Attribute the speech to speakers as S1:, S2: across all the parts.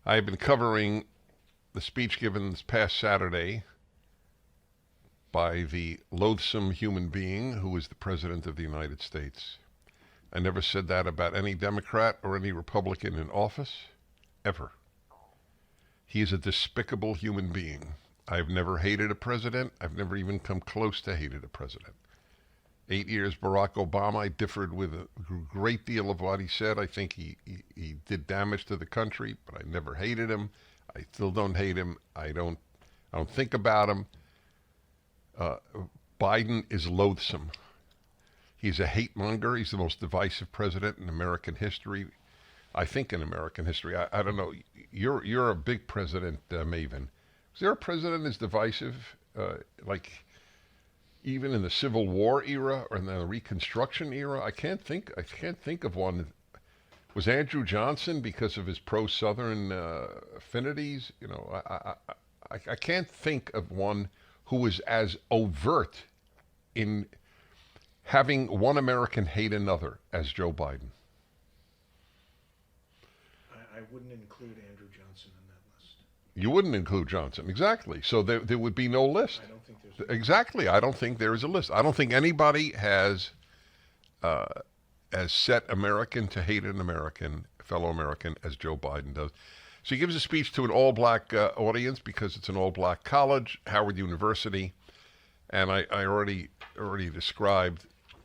S1: I've been covering the speech given this past Saturday by the loathsome human being who is the President of the United States. I never said that about any Democrat or any Republican in office, ever. He is a despicable human being. I've never hated a president. I've never even come close to hating a president. 8 years Barack Obama, I differed with a great deal of what he said. I think he did damage to the country, but I never hated him. I still don't hate him. I don't think about him. Biden is loathsome. He's a hate monger. He's the most divisive president in American history. I think in American history. I don't know. You're a big president, Maven. Is there a president as divisive, like even in the Civil War era or in the Reconstruction era? I can't think of one. Was Andrew Johnson because of his pro-Southern affinities? You know, I can't think of one who was as overt in having one American hate another as Joe Biden.
S2: I wouldn't include Andrew Johnson in that list.
S1: You wouldn't include Johnson, exactly. So there would be no list.
S2: I don't think there's
S1: exactly. I don't think there is a list. I don't think anybody has set American to hate an American, fellow American, as Joe Biden does. So he gives a speech to an all-black audience because it's an all-black college, Howard University, and I already described.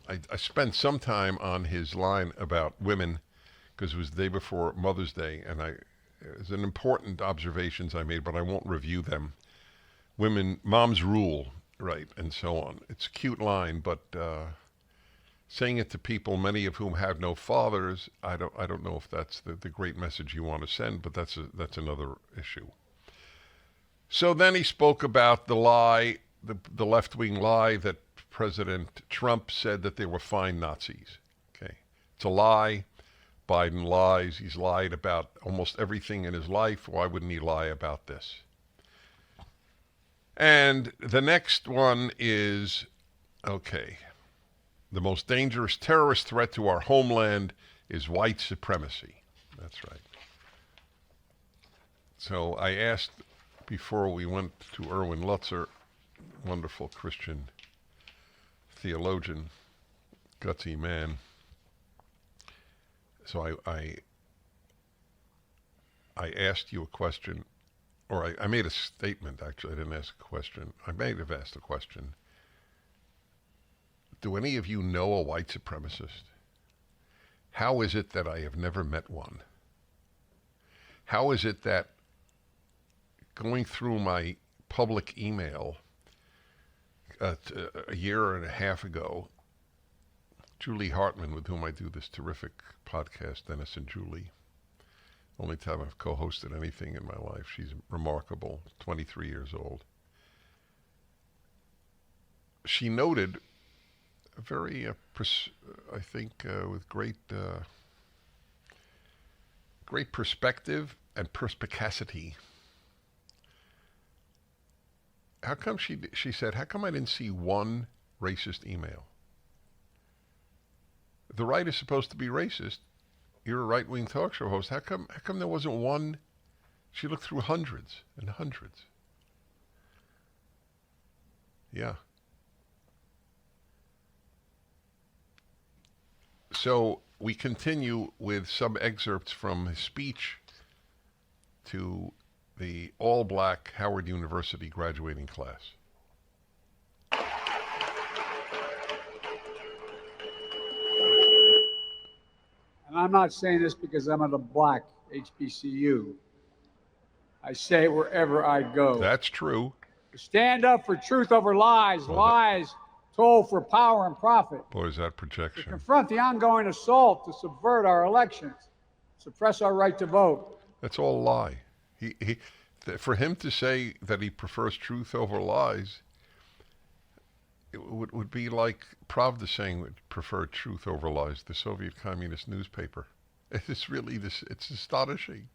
S1: I spent some time on his line about women because it was the day before Mother's Day, and it was an important observations I made, but I won't review them. Women, moms rule, right, and so on. It's a cute line, but saying it to people, many of whom have no fathers, I don't know if that's the great message you want to send, but that's another issue. So then he spoke about the lie, the left-wing lie that President Trump said that they were fine Nazis. Okay, it's a lie. Biden lies. He's lied about almost everything in his life. Why wouldn't he lie about this? And the next one is, okay, the most dangerous terrorist threat to our homeland is white supremacy. That's right. So I asked before we went to Erwin Lutzer, wonderful Christian theologian, gutsy man. So I asked you a question, or I made a statement, actually. I didn't ask a question. I may have asked a question. Do any of you know a white supremacist? How is it that I have never met one? How is it that going through my public email a year and a half ago, Julie Hartman, with whom I do this terrific podcast, Dennis and Julie, only time I've co-hosted anything in my life. She's remarkable, 23 years old. She noted very, I think, with great perspective and perspicacity. How come she said, how come I didn't see one racist email? The right is supposed to be racist. You're a right-wing talk show host. How come there wasn't one? She looked through hundreds and hundreds. Yeah. So we continue with some excerpts from his speech to the all-black Howard University graduating class.
S3: And I'm not saying this because I'm at a black HBCU. I say it wherever I go.
S1: That's true.
S3: To stand up for truth over lies, lies told for power and profit.
S1: Boy, is that
S3: To
S1: projection.
S3: confront the ongoing assault to subvert our elections, suppress our right to vote.
S1: That's all a lie. For him to say that he prefers truth over lies, it would be like Pravda saying would prefer truth over lies, the Soviet Communist newspaper. It's really it's astonishing.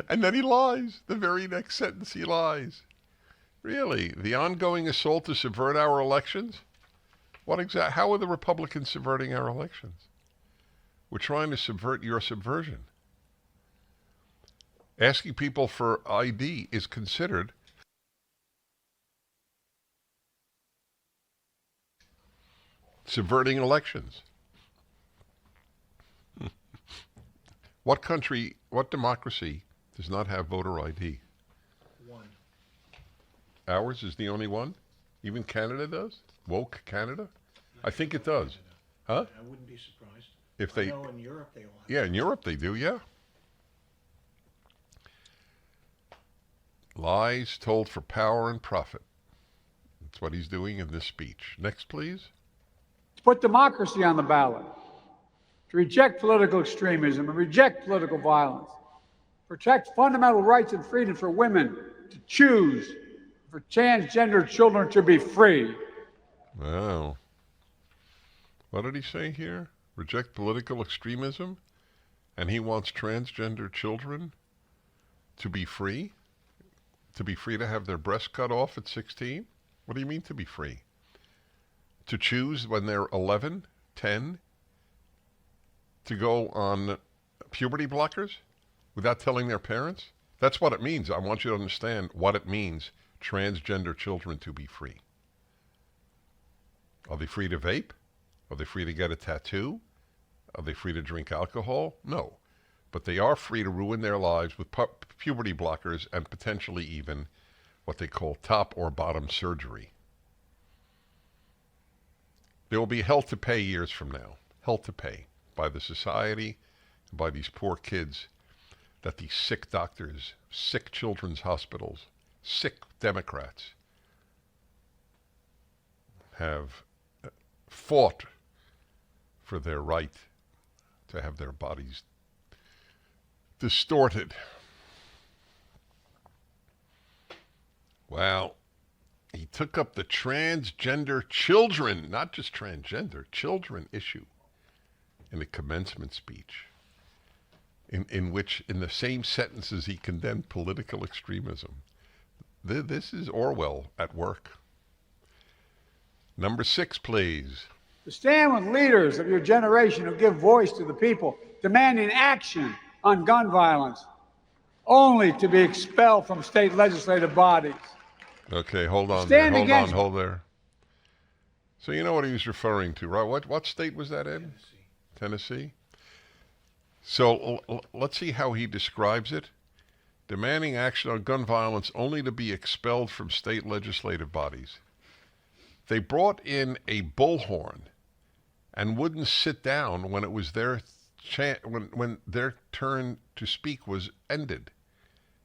S1: And then he lies. The very next sentence he lies. Really? The ongoing assault to subvert our elections? How are the Republicans subverting our elections? We're trying to subvert your subversion. Asking people for ID is considered subverting elections. What country, what democracy does not have voter ID?
S2: One.
S1: Ours is the only one? Even Canada does? Woke Canada? I think it does. Huh?
S2: I wouldn't be surprised.
S1: If
S2: I
S1: they,
S2: know in Europe they all have.
S1: yeah, in Europe they do, yeah. Lies told for power and profit. That's what he's doing in this speech. Next, please.
S3: To put democracy on the ballot, to reject political extremism and reject political violence, protect fundamental rights and freedom for women to choose, for transgender children to be free.
S1: Wow. What did he say here? Reject political extremism? And he wants transgender children to be free? To be free to have their breasts cut off at 16? What do you mean to be free? To choose when they're 11, 10, to go on puberty blockers without telling their parents? That's what it means. I want you to understand what it means, transgender children to be free. Are they free to vape? Are they free to get a tattoo? Are they free to drink alcohol? No. But they are free to ruin their lives with puberty blockers and potentially even what they call top or bottom surgery. There will be hell to pay years from now. Hell to pay by the society, by these poor kids, that these sick doctors, sick children's hospitals, sick Democrats have fought for their right to have their bodies distorted. Wow. He took up the transgender children, not just transgender, children issue in the commencement speech, in which, in the same sentences, he condemned political extremism. This is Orwell at work. Number 6, please.
S3: To stand with leaders of your generation who give voice to the people, demanding action on gun violence, only to be expelled from state legislative bodies.
S1: Okay, hold on
S3: Stand
S1: there.
S3: against-
S1: Hold there. So you know what he was referring to, right? What state was that in? Tennessee. So let's see how he describes it. Demanding action on gun violence only to be expelled from state legislative bodies. They brought in a bullhorn and wouldn't sit down when it was their when their turn to speak was ended,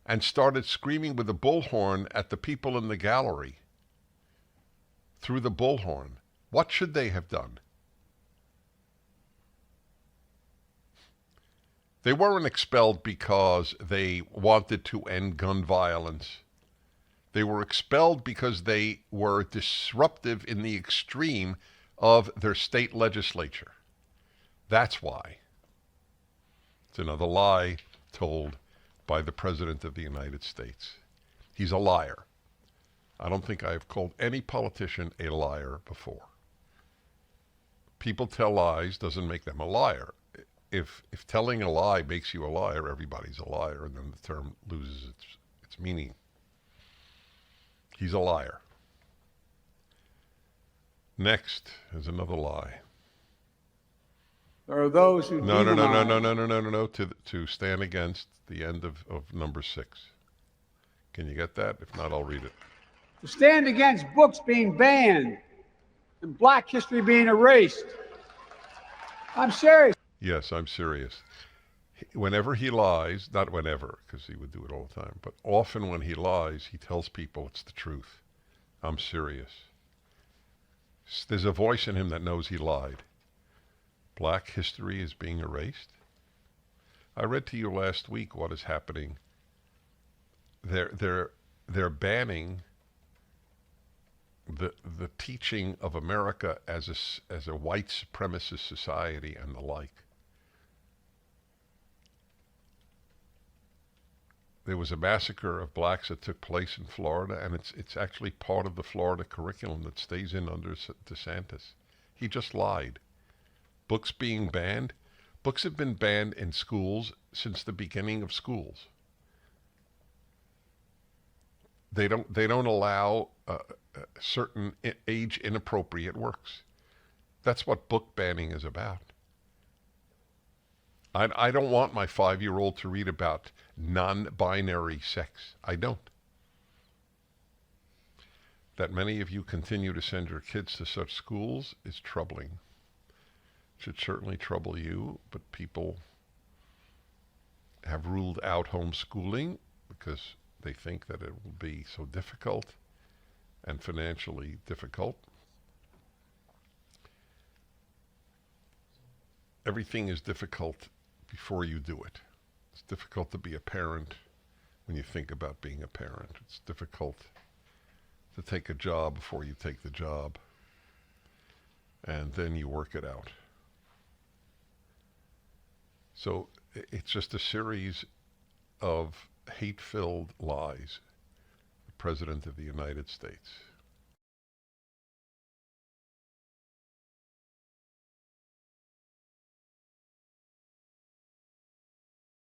S1: and started screaming with the bullhorn at the people in the gallery through the bullhorn. What should they have done? They weren't expelled because they wanted to end gun violence. They were expelled because they were disruptive in the extreme of their state legislature. That's why. It's another lie told by the President of the United States. He's a liar. I don't think I've called any politician a liar before. People tell lies doesn't make them a liar. If telling a lie makes you a liar, everybody's a liar, and then the term loses its meaning. He's a liar. Next is another lie.
S3: There are those who
S1: No.
S3: demonize.
S1: To stand against the end of number 6. Can you get that? If not, I'll read it.
S3: To stand against books being banned and Black history being erased. I'm serious.
S1: Yes, I'm serious. Whenever he lies, not whenever, because he would do it all the time, but often when he lies, he tells people it's the truth. I'm serious. There's a voice in him that knows he lied. Black history is being erased. I read to you last week what is happening. They're banning the teaching of America as a white supremacist society and the like. There was a massacre of blacks that took place in Florida, and it's actually part of the Florida curriculum that stays in under DeSantis. He just lied. Books being banned. Books have been banned in schools since the beginning of schools. They don't allow certain age inappropriate works. That's what book banning is about. I don't want my 5-year-old to read about non-binary sex. I don't. That many of you continue to send your kids to such schools is troubling. It should certainly trouble you, but people have ruled out homeschooling because they think that it will be so difficult and financially difficult. Everything is difficult before you do it. It's difficult to be a parent when you think about being a parent. It's difficult to take a job before you take the job, and then you work it out. So it's just a series of hate-filled lies. The President of the United States